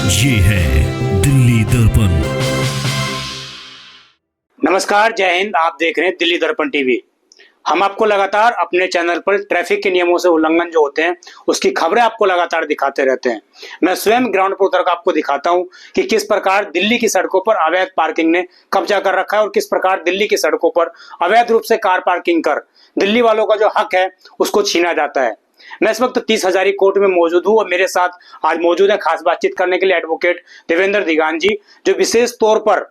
ये है दिल्ली दर्पण। नमस्कार, जय हिंद। आप देख रहे हैं दिल्ली दर्पण टीवी। हम आपको लगातार अपने चैनल पर ट्रैफिक के नियमों से उल्लंघन जो होते हैं उसकी खबरें आपको लगातार दिखाते रहते हैं। मैं स्वयं ग्राउंड पर उतर कर आपको दिखाता हूं कि किस प्रकार दिल्ली की सड़कों पर अवैध पार्किंग ने कब्जा कर रखा है और किस प्रकार दिल्ली की सड़कों पर अवैध रूप से कार पार्किंग कर दिल्ली वालों का जो हक है उसको छीना जाता है। मैं इस वक्त 30 हजारी कोर्ट में मौजूद हूँ और मेरे साथ आज मौजूद है खास बातचीत करने के लिए एडवोकेट देवेंद्र दिगान जी, जो विशेष तौर पर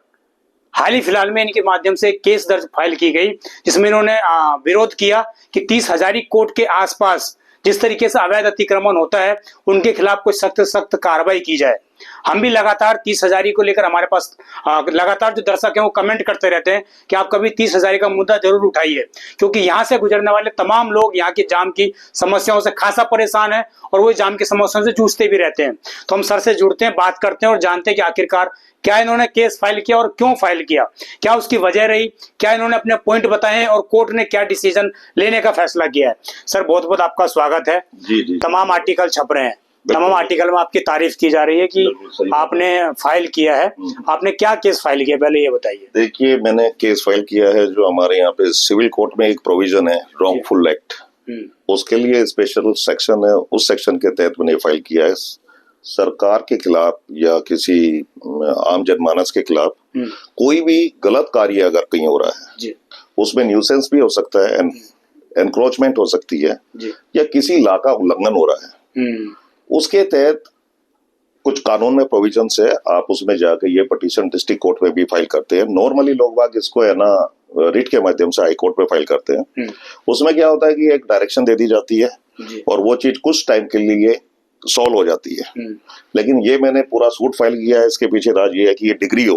हाल ही फिलहाल में इनके माध्यम से केस दर्ज फाइल की गई जिसमें इन्होंने विरोध किया कि 30 हजारी कोर्ट के आसपास जिस तरीके से अवैध अतिक्रमण होता है उनके खिलाफ कोई सख्त सख्त कार्रवाई की जाए। हम भी लगातार 30 हजारी को लेकर हमारे पास लगातार जो दर्शक हैं वो कमेंट करते रहते हैं कि आप कभी 30 हजारी का मुद्दा जरूर उठाइए, क्योंकि यहाँ से गुजरने वाले तमाम लोग यहाँ की जाम की समस्याओं से खासा परेशान है और वो जाम की समस्याओं से जूझते भी रहते हैं। तो हम सर से जुड़ते हैं, बात करते हैं और जानते हैं कि आखिरकार क्या इन्होंने केस फाइल किया और क्यों फाइल किया, क्या उसकी वजह रही, क्या इन्होंने अपने पॉइंट बताए हैं और कोर्ट ने क्या डिसीजन लेने का फैसला किया है। सर, बहुत बहुत आपका स्वागत है। जी। तमाम आर्टिकल छप रहे हैं, तमाम आर्टिकल में आपकी तारीफ की जा रही है कि आपने फाइल किया है। आपने क्या केस फाइल किया, पहले ये बताइए। देखिए, मैंने केस फाइल किया है जो हमारे यहाँ पे सिविल कोर्ट में एक प्रोविजन है रॉन्गफुल एक्ट, उसके लिए स्पेशल सेक्शन है। उस सेक्शन के तहत मैंने फाइल किया है। सरकार के खिलाफ या किसी आम जनमानस के खिलाफ कोई भी गलत कार्य अगर कहीं हो रहा है, उसमें न्यूसेंस भी हो सकता है, एनक्रोचमेंट हो सकती है, या किसी लॉ का उल्लंघन हो रहा है, उसके तहत कुछ कानून में प्रोविजन है। आप उसमें जाकर ये पिटीशन डिस्ट्रिक्ट कोर्ट में भी फाइल करते हैं। नॉर्मली लोग बाग इसको है ना रिट के माध्यम से हाई कोर्ट में फाइल करते हैं। उसमें क्या होता है कि एक डायरेक्शन दे दी जाती है और वो चीज कुछ टाइम के लिए सॉल्व हो जाती है। लेकिन ये मैंने पूरा सूट फाइल किया है। इसके पीछे राज ये है कि ये डिग्री हो,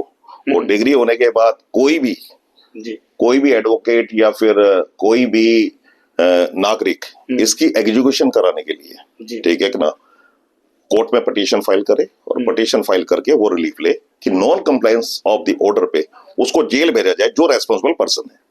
और डिग्री होने के बाद कोई भी एडवोकेट या फिर कोई भी नागरिक इसकी एग्जीक्यूशन कराने के लिए, ठीक है ना, कोर्ट में पिटीशन फाइल करे और पिटीशन फाइल करके वो रिलीफ ले कि non compliance of the order पे उसको जेल भेजा जाए जो रेस्पॉन्सिबल पर्सन है।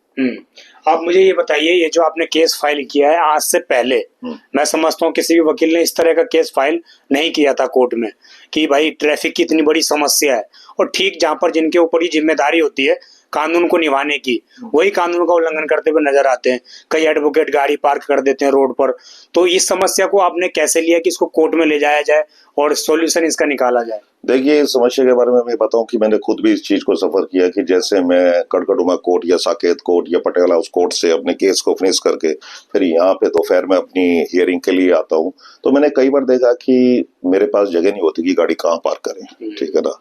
आप मुझे ये बताइए, ये जो आपने केस फाइल किया है आज से पहले, मैं समझता हूँ किसी भी वकील ने इस तरह का केस फाइल नहीं किया था कोर्ट में कि भाई ट्रैफिक की इतनी बड़ी समस्या है और ठीक जहां पर जिनके ऊपर ही जिम्मेदारी होती है कानून को निभाने की, वही कानून का उल्लंघन करते हुए नजर आते हैं। कई एडवोकेट गाड़ी पार्क कर देते हैं रोड पर। तो इस समस्या को आपने कैसे लिया कि इसको कोर्ट में ले जाया जाए और सॉल्यूशन इसका निकाला जाए? देखिए, इस समस्या के बारे में मैं बताऊं कि मैंने खुद भी इस चीज को सफर किया कि जैसे मैं कड़कड़ुमा कोर्ट या साकेत कोर्ट या पटियाला हाउस कोर्ट से अपने केस को फिनिश करके फिर यहाँ पे दोपहर में अपनी हियरिंग के लिए आता हूँ, तो मैंने कई बार देखा कि मेरे पास जगह नहीं होती कि गाड़ी कहाँ पार्क करें, ठीक है ना।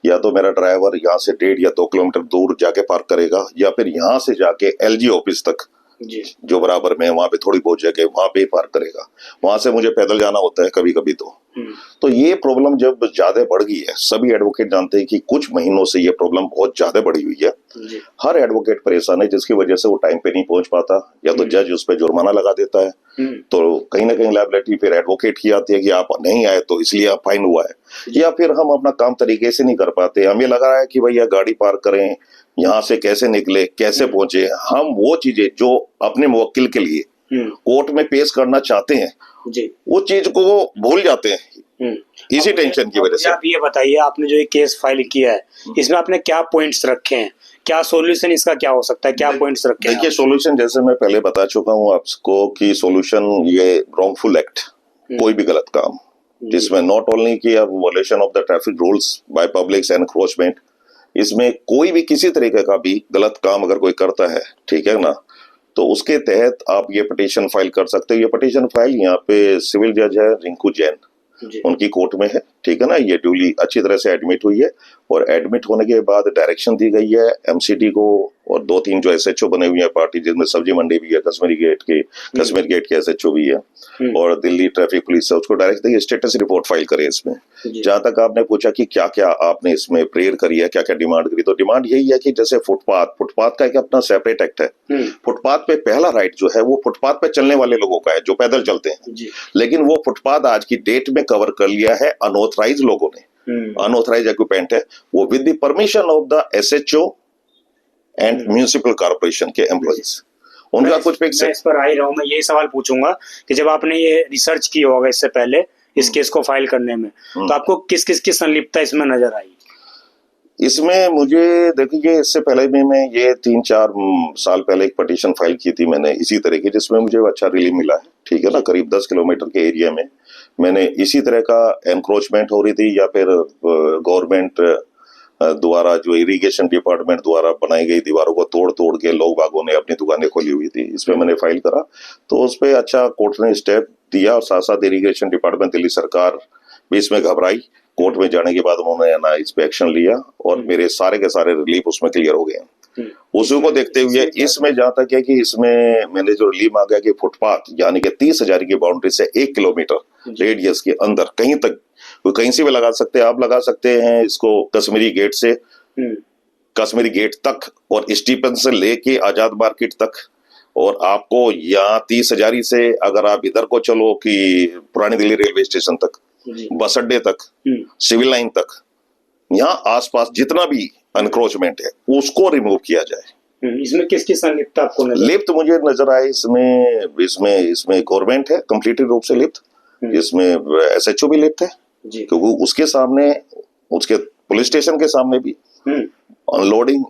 या तो मेरा ड्राइवर यहाँ से 1.5 या 2 किलोमीटर दूर जाके पार्क करेगा, या फिर यहाँ से जाके एलजी ऑफिस तक जो बराबर में वहां पे थोड़ी बहुत जगह वहां पे पार्क करेगा। वहां से मुझे पैदल जाना होता है कभी कभी। तो ये प्रॉब्लम जब ज्यादा बढ़ गई है, सभी एडवोकेट जानते हैं कि कुछ महीनों से ये प्रॉब्लम बहुत ज्यादा बढ़ी हुई है। हर एडवोकेट परेशान है, जिसकी वजह से वो टाइम पे नहीं पहुंच पाता, या तो जज उस पर जुर्माना लगा देता है, तो कहीं ना कहीं लायबिलिटी फिर एडवोकेट की आती है कि आप नहीं आए तो इसलिए आप फाइन हुआ है, या फिर हम अपना काम तरीके से नहीं कर पाते। हमें लगा रहा है कि भैया गाड़ी पार्क करें, यहाँ से कैसे निकले, कैसे पहुंचे, हम वो चीजें जो अपने मुवक्किल के लिए कोर्ट में पेश करना चाहते हैं वो चीज को भूल जाते हैं इसी टेंशन की वजह से। आप ये बताइए, आपने जो ये केस फाइल किया है इसमें आपने क्या पॉइंट्स रखे हैं, क्या सॉल्यूशन इसका क्या हो सकता है, क्या पॉइंट्स रखे हैं? देखिए, सॉल्यूशन जैसे मैं पहले बता चुका हूँ आपको कि सॉल्यूशन ये रॉन्गफुल एक्ट, कोई भी गलत काम जिसमें नॉट ओनली कि violation of the traffic rules by public encroachment, इसमें कोई भी किसी तरीके का भी गलत काम अगर कोई करता है, ठीक है ना, तो उसके तहत आप ये पिटीशन फाइल कर सकते हो। ये पिटीशन फाइल यहाँ पे सिविल जज है रिंकू जैन, उनकी कोर्ट में है, ठीक है ना। ये ड्यूली अच्छी तरह से एडमिट हुई है और एडमिट होने के बाद डायरेक्शन दी गई है एमसीडी को और 2-3 जो एसएचओ बने हुए हैं पार्टी, जिसमें सब्जी मंडी भी है, कश्मीर गेट के एसएचओ भी है और दिल्ली ट्रैफिक पुलिस है, उसको डायरेक्ट देखिए स्टेटस रिपोर्ट फाइल करे इसमें। जहां तक आपने पूछा कि क्या क्या आपने इसमें प्रेयर करी है, क्या क्या डिमांड करी, तो डिमांड यही है कि जैसे फुटपाथ का एक अपना सेपरेट एक्ट है। फुटपाथ पे पहला राइट जो है वो फुटपाथ पे चलने वाले लोगों का है जो पैदल चलते हैं, लेकिन वो फुटपाथ आज की डेट में कवर कर लिया है अनऑथराइज लोगों ने। अनऑथराइज ऑक्यूपेंट है वो with the permission of the SHO and municipal corporation के एम्प्लॉइज, उनका कुछ फिक्स है। इस पर आ ही रहा हूं, मैं यही सवाल पूछूंगा कि जब आपने ये रिसर्च की होगा इससे पहले इस केस को फाइल करने में, तो आपको किस किस की संलिप्तता इसमें नजर आई? इसमें मुझे देखिए, इससे पहले भी मैं ये 3-4 साल पहले एक पटिशन फाइल की थी मैंने इसी तरह की, जिसमें मुझे अच्छा रिलीफ मिला है, ठीक है ना। करीब 10 किलोमीटर के एरिया में मैंने इसी तरह का एनक्रोचमेंट हो रही थी या फिर गवर्नमेंट द्वारा जो इरिगेशन डिपार्टमेंट द्वारा बनाई गई दीवारों को तोड़ तोड़ के लोग बागों ने अपनी दुकानें खोली हुई थी, इसमें मैंने फाइल करा। तो उस पर अच्छा कोर्ट ने स्टेप दिया और साथ साथ इरिगेशन डिपार्टमेंट दिल्ली सरकार भी इसमें घबराई। कोर्ट में जाने के बाद उन्होंने ना इस पे एक्शन लिया और मेरे सारे के सारे रिलीफ उसमें क्लियर हो गए। उसी को देखते हुए इसमें जहां तक है कि इसमें मैंने जो रिलीफ मांगा कि फुटपाथ यानी कि 30,000 की बाउंड्री से 1 किलोमीटर रेडियस के अंदर कहीं तक, कहीं से भी लगा सकते हैं, आप लगा सकते हैं इसको कश्मीरी गेट से कश्मीरी गेट तक और स्टीफन से लेके आजाद मार्केट तक, और आपको यहाँ 30,000 से अगर आप इधर को चलो कि पुरानी दिल्ली रेलवे स्टेशन तक, बस अड्डे तक, सिविल लाइन तक, यहाँ आसपास जितना भी अनक्रोचमेंट है उसको रिमूव किया जाए। इसमें किसकी संलिप्तता आपको लिप्त मुझे नजर आए इसमें गवर्नमेंट है कंप्लीट रूप से लिप्त, इसमें SHO भी लिप्त है क्योंकि उसके सामने, उसके पुलिस स्टेशन के सामने भी लोडिंग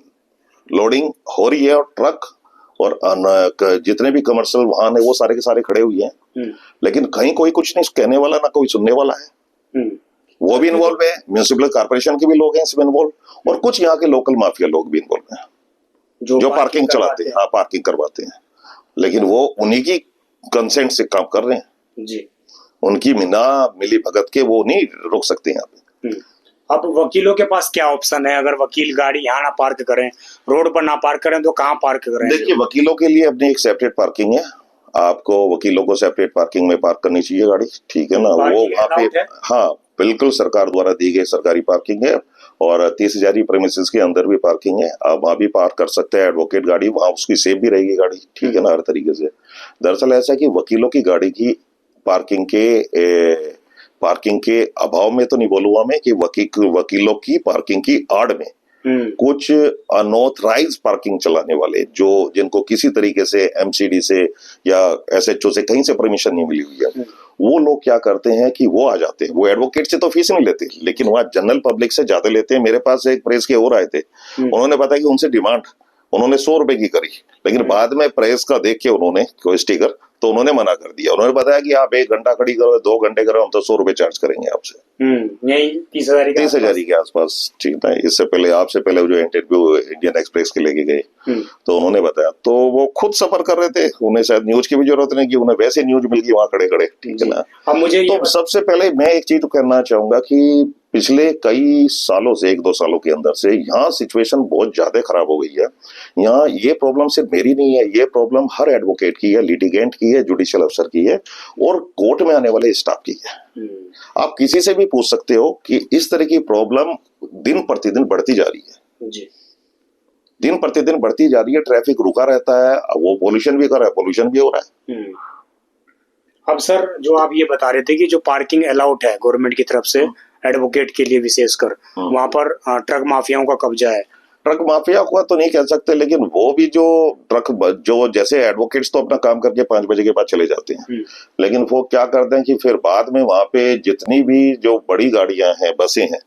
हो रही है और ट्रक और जितने भी कमर्शियल वाहन है वो सारे के सारे खड़े हुए हैं, लेकिन कहीं कोई कुछ नहीं कहने वाला ना कोई सुनने वाला है। वो भी इन्वॉल्व है, म्युनिसिपल कॉर्पोरेशन के भी लोग हैं इसमें इन्वॉल्व, और कुछ यहाँ के लोकल माफिया लोग भी इन्वॉल्व हैं जो पार्किंग चलाते हैं, हाँ पार्किंग करवाते हैं, लेकिन वो उन्हीं की कंसेंट से काम कर रहे हैं जी, उनकी बिना मिली भगत के वो नहीं रोक सकते यहाँ पे। अब वकीलों के पास क्या ऑप्शन है? अगर वकील गाड़ी यहाँ ना पार्क करें, रोड पर ना पार्क करें, तो कहाँ पार्क करें? देखिए, वकीलों के लिए अपनी एक सेपरेट पार्किंग है, आपको वकीलों को सेपरेट पार्किंग में पार्क करनी चाहिए गाड़ी, ठीक है ना। वो वहाँ पे हाँ बिल्कुल सरकार द्वारा दी गई सरकारी पार्किंग है और 30,000 प्रेमिसेस के अंदर भी पार्किंग है, आप वहाँ भी पार्क कर सकते हैं एडवोकेट गाड़ी, वहाँ उसकी सेफ भी रहेगी गाड़ी, ठीक है ना, हर तरीके से। दरअसल ऐसा है कि वकीलों की गाड़ी की पार्किंग के अभाव में तो नहीं बोलूंगा मैं कि वकीलों की पार्किंग की आड़ में कुछ अनऑथराइज पार्किंग चलाने वाले जिनको किसी तरीके से MCD से या SHO से कहीं से परमिशन नहीं मिली हुई है, वो लोग क्या करते हैं कि वो आ जाते हैं, वो एडवोकेट से तो फीस नहीं लेते लेकिन वहाँ जनरल पब्लिक से ज्यादा लेते हैं। मेरे पास एक प्रेस के और आए थे, उन्होंने बताया कि उनसे डिमांड उन्होंने 100 रुपए की करी, लेकिन बाद में प्रेस का देख के उन्होंने कोई स्टिकर तो उन्होंने मना कर दिया। उन्होंने बताया कि आप 1 घंटा खड़ी करो, 2 घंटे करो, हम तो 100 रुपए चार्ज करेंगे आपसे, यही 30,000 के आसपास, ठीक है। इससे पहले आपसे पहले जो इंटरव्यू इंडियन एक्सप्रेस के लेके गए तो उन्होंने बताया, तो वो खुद सफर कर रहे थे, उन्हें शायद न्यूज की भी जरूरत नहीं की, उन्हें वैसे न्यूज मिल गई वहां खड़े खड़े, ठीक है ना। अब मुझे तो सबसे पहले मैं एक चीज कहना चाहूंगा कि पिछले कई सालों से 1-2 सालों के अंदर से यहाँ सिचुएशन बहुत ज्यादा खराब हो गई है। यहाँ ये प्रॉब्लम सिर्फ मेरी नहीं है, ये प्रॉब्लम हर एडवोकेट की है, लिटिगेंट की है, जुडिशियल अफसर की है और कोर्ट में आने वाले स्टाफ की है। आप किसी से भी पूछ सकते हो कि इस तरह की प्रॉब्लम दिन प्रतिदिन बढ़ती जा रही है जी, दिन प्रतिदिन बढ़ती जा रही है। ट्रैफिक रुका रहता है, वो पोल्यूशन भी कर रहा है, पोल्यूशन भी हो रहा है। अब सर, जो आप ये बता रहे थे कि जो पार्किंग अलाउड है गवर्नमेंट की तरफ से एडवोकेट के लिए विशेषकर, वहां पर ट्रक माफियाओं का कब्जा है। ट्रक माफिया को तो नहीं कह सकते, लेकिन वो भी जो जैसे एडवोकेट्स तो अपना काम करके 5 बजे के बाद चले जाते हैं, लेकिन वो क्या करते हैं कि फिर बाद में वहां पे जितनी भी जो बड़ी गाड़ियां हैं, बसें हैं,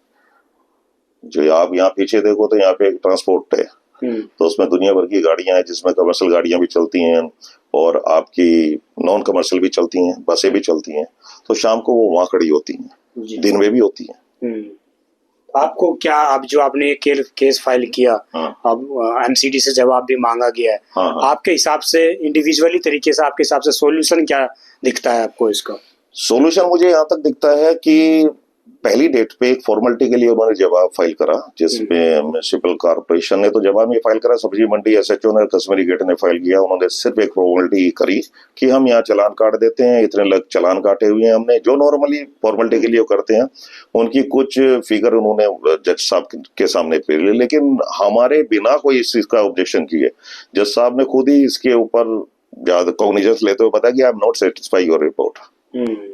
जो आप यहाँ पीछे देखो तो यहाँ पे एक ट्रांसपोर्ट है, तो उसमें दुनिया भर की गाड़ियां हैं, जिसमें कमर्शियल गाड़ियां भी चलती हैं और आपकी नॉन कमर्शियल भी चलती हैं, बसें भी चलती हैं, तो शाम को वो वहां खड़ी होती हैं, दिन में भी होती है। आपको क्या, अब जो आपने केस फाइल किया, अब MCD से जवाब भी मांगा गया है, आपके हिसाब से इंडिविजुअली तरीके से आपके हिसाब से सॉल्यूशन क्या दिखता है आपको? इसका सॉल्यूशन मुझे यहाँ तक दिखता है कि पहली डेट पे एक फॉर्मेलिटी के लिए उन्होंने जवाब फाइल करा, जिसमें म्युनिसिपल कॉर्पोरेशन ने तो जवाब में फाइल करा, सब्जी मंडी SHO ने, कश्मीरी गेट ने फाइल किया। उन्होंने सिर्फ एक फॉर्मेलिटी करी कि हम यहाँ चालान काट देते हैं, इतने लग चालान काटे हुए हैं हमने, जो नॉर्मली फॉर्मेलिटी के लिए करते हैं। उनकी कुछ फिगर उन्होंने जज साहब के सामने पेश ली, लेकिन हमारे बिना कोई इस चीज का ऑब्जेक्शन किए जज साहब ने खुद ही इसके ऊपर ज्यादा कॉग्निजेंस लेते हुए बताया कि I am not satisfy your report.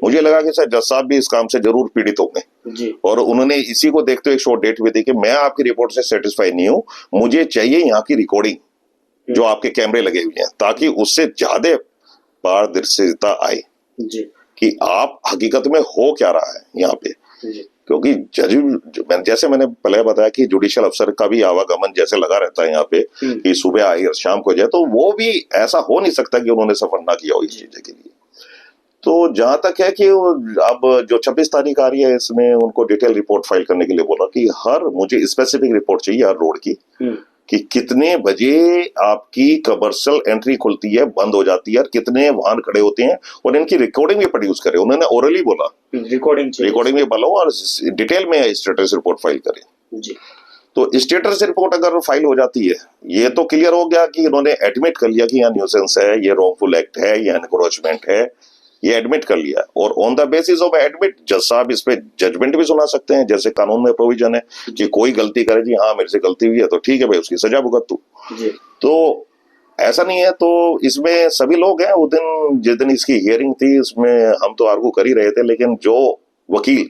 मुझे लगा कि सर जज साहब भी इस काम से जरूर पीड़ित होंगे और उन्होंने इसी को देखते हुए एक शॉर्ट डेट भी दी कि मैं आपकी रिपोर्ट से सेटिस्फाई नहीं हूं, मुझे चाहिए यहाँ की रिकॉर्डिंग जो आपके कैमरे लगे हुए हैं, ताकि उससे ज्यादा पारदर्शिता आए। कि आप हकीकत में हो क्या रहा है यहाँ पे। क्योंकि जैसे मैंने पहले बताया कि जुडिशियल अफसर का भी आवागमन जैसे लगा रहता है यहाँ पे कि सुबह आए और शाम को जाए, तो वो भी ऐसा हो नहीं सकता कि उन्होंने सफर ना किया हो इस चीज के लिए। तो जहां तक है कि अब जो 26 तारीख आ रही है, इसमें उनको डिटेल रिपोर्ट फाइल करने के लिए बोला कि मुझे स्पेसिफिक रिपोर्ट चाहिए हर रोड की, कि कितने बजे आपकी कमर्शियल एंट्री खुलती है, बंद हो जाती है, और कितने वाहन खड़े होते हैं, और इनकी रिकॉर्डिंग भी प्रोड्यूस करे। उन्होंने ओरली बोला रिकॉर्डिंग भी बोला और डिटेल में स्टेटस रिपोर्ट फाइल करें। तो स्टेटस रिपोर्ट अगर फाइल हो जाती है, ये तो क्लियर हो गया कि इन्होंने एडमिट कर लिया कि यहाँ न्यूसेंस है, ये रॉन्गफुल एक्ट है, ये एनक्रोचमेंट है, ये एडमिट कर लिया। और on the basis of admit जज साहब इस पे जजमेंट भी सुना सकते हैं, जैसे कानून में प्रोविजन है कि कोई गलती करे, जी हाँ मेरे से गलती हुई है तो ठीक है भाई, उसकी सजा भुगत तू। तो ऐसा नहीं है। तो इसमें सभी लोग हैं। उस दिन जिस दिन इसकी हियरिंग थी, उसमें हम तो आर्गू कर ही रहे थे, लेकिन जो वकील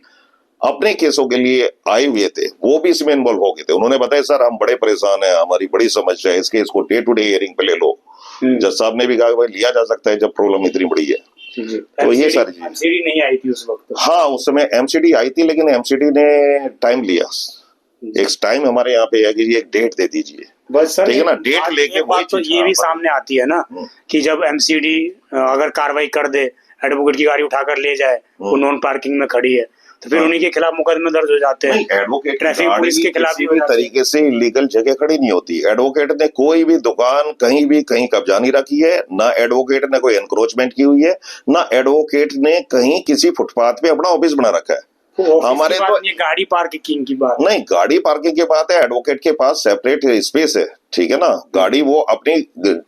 अपने केसों के लिए आए हुए थे वो भी इसमें इन्वॉल्व हो गए थे। उन्होंने बताया सर हम बड़े परेशान हैं, हमारी बड़ी समस्या है, इसके इसको डे टू डे हियरिंग पे ले लो। जज साहब ने भी कहा भाई लिया जा सकता है जब प्रॉब्लम इतनी बड़ी है। तो ये सारी एमसीडी नहीं आई थी उस वक्त। हाँ, उस समय एमसीडी आई थी, लेकिन एमसीडी ने टाइम लिया। एक टाइम हमारे यहाँ पे है कि एक डेट दे दीजिए, बस सर, ठीक है ना, डेट लेके। बात तो ये भी सामने आती है ना कि जब एमसीडी अगर कार्रवाई कर दे, एडवोकेट की गाड़ी उठाकर ले जाए, वो नॉन पार्किंग में खड़ी है, तो फिर उन्हीं के खिलाफ मुकदमे दर्ज हो जाते हैं। एडवोकेट ट्रैफिक पुलिस के खिलाफ भी तरीके से इलीगल जगह खड़ी नहीं होती। एडवोकेट ने कोई भी दुकान कहीं कब्जा नहीं रखी है, ना एडवोकेट ने कोई एनक्रोचमेंट की हुई है, ना एडवोकेट ने कहीं किसी फुटपाथ पे अपना ऑफिस बना रखा है। हमारे तो ये गाड़ी पार्किंग की बात नहीं, गाड़ी पार्किंग की बात है। एडवोकेट के पास सेपरेट स्पेस है, ठीक है ना, गाड़ी वो अपनी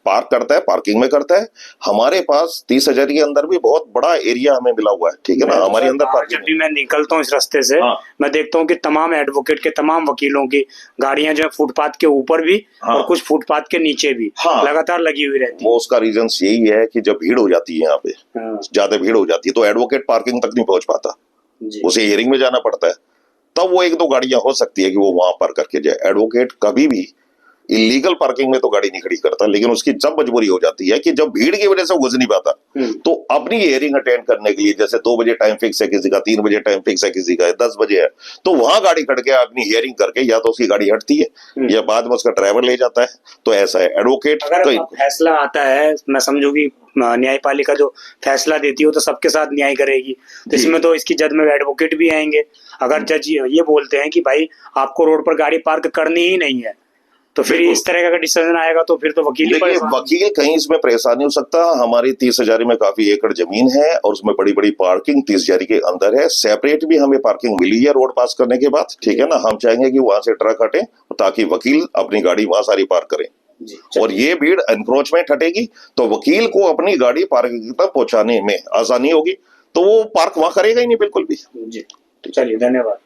पार्क करता है, पार्किंग में करता है। हमारे पास 30,000 के अंदर भी बहुत बड़ा एरिया हमें मिला हुआ है, ठीक है ना, हमारे अंदर पार्किंग। जब भी मैं निकलता हूँ इस रास्ते से, मैं देखता हूँ कि तमाम एडवोकेट के तमाम वकीलों की गाड़ियां जो है फुटपाथ के ऊपर भी और कुछ फुटपाथ के नीचे भी लगातार लगी हुई रहती है। वो उसका रीजन यही है कि जब भीड़ हो जाती है यहाँ पे, ज्यादा भीड़ हो जाती है, तो एडवोकेट पार्किंग तक नहीं पहुंच पाता, उसे हियरिंग में जाना पड़ता है। तब वो एक दो गाड़ियां हो सकती है कि वो वहां पार्क करके जाए। एडवोकेट कभी भी इलीगल पार्किंग में तो गाड़ी नहीं खड़ी करता, लेकिन उसकी जब मजबूरी हो जाती है कि जब भीड़ की वजह से वो गुजर नहीं पाता, तो अपनी हियरिंग अटेंड करने के लिए, जैसे 2 बजे टाइम फिक्स है किसी का, 3 बजे टाइम फिक्स है किसी का, 10 बजे है, तो वहां गाड़ी खड़ के अपनी हियरिंग करके या तो उसकी गाड़ी हटती है या बाद में उसका ड्राइवर ले जाता है। तो ऐसा है। एडवोकेट फैसला आता है, मैं समझू कि न्यायपालिका जो फैसला देती है तो सबके साथ न्याय करेगी, तो इसमें तो इसकी जज में एडवोकेट भी आएंगे। अगर जज ये बोलते हैं कि भाई आपको रोड पर गाड़ी पार्क करनी ही नहीं है, तो फिर इस तरह का डिसीजन आएगा तो फिर तो वकील कहीं इसमें परेशान नहीं हो सकता। हमारी 30,000 में काफी एकड़ जमीन है और उसमें बड़ी बड़ी पार्किंग 30,000 के अंदर है। सेपरेट भी हमें पार्किंग मिली है रोड पास करने के बाद, ठीक है ना। हम चाहेंगे कि वहां से ट्रक हटे ताकि वकील अपनी गाड़ी वहां सारी पार्क करें, और ये भीड़ एनक्रोचमेंट हटेगी तो वकील को अपनी गाड़ी पार्किंग तक पहुंचाने में आसानी होगी, तो वो पार्क वहां करेगा ही नहीं बिल्कुल भी। जी, चलिए, धन्यवाद।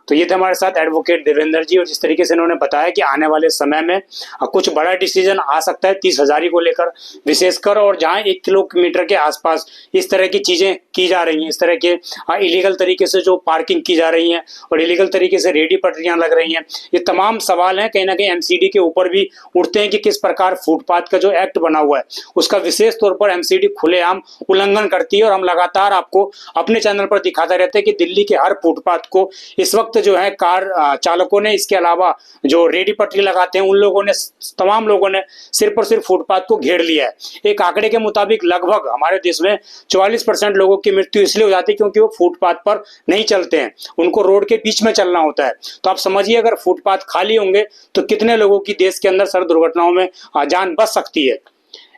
तो ये थे हमारे साथ एडवोकेट देवेंद्र जी, और जिस तरीके से इन्होंने बताया कि आने वाले समय में कुछ बड़ा डिसीजन आ सकता है 30,000 को लेकर विशेषकर, और जहां 1 किलोमीटर के आसपास इस तरह की चीजें की जा रही हैं, इस तरह के इलीगल तरीके से जो पार्किंग की जा रही है और इलीगल तरीके से रेडी पटरियां लग रही हैं, ये तमाम सवाल हैं कहीं ना कहीं एमसीडी के ऊपर भी उठते हैं कि किस प्रकार फुटपाथ का जो एक्ट बना हुआ है उसका विशेष तौर पर एमसीडी खुलेआम उल्लंघन करती है। और हम लगातार आपको अपने चैनल पर दिखाते रहते हैं कि दिल्ली के हर फुटपाथ को इस वक्त जो है कार चालकों ने, इसके अलावा जो रेडी पटरी लगाते हैं उन लोगों ने, तमाम लोगों ने सिर्फ और सिर्फ फुटपाथ को घेर लिया है। एक आंकड़े के मुताबिक लगभग हमारे देश में 44% लोगों की मृत्यु इसलिए हो जाती है क्योंकि वो फुटपाथ पर नहीं चलते हैं, उनको रोड के बीच में चलना होता है। तो आप समझिए अगर फुटपाथ खाली होंगे तो कितने लोगों की देश के अंदर सड़क दुर्घटनाओं में जान बच सकती है।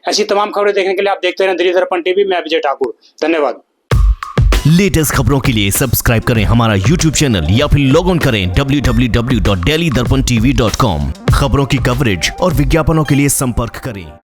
ऐसी तमाम खबरें देखने के लिए आप देखते रहें दिल्ली दर्पण टीवी। मैं विजय ठाकुर, धन्यवाद। लेटेस्ट खबरों के लिए सब्सक्राइब करें हमारा YouTube चैनल या फिर लॉग ऑन करें www.delhidarpantv.com। खबरों की कवरेज और विज्ञापनों के लिए संपर्क करें।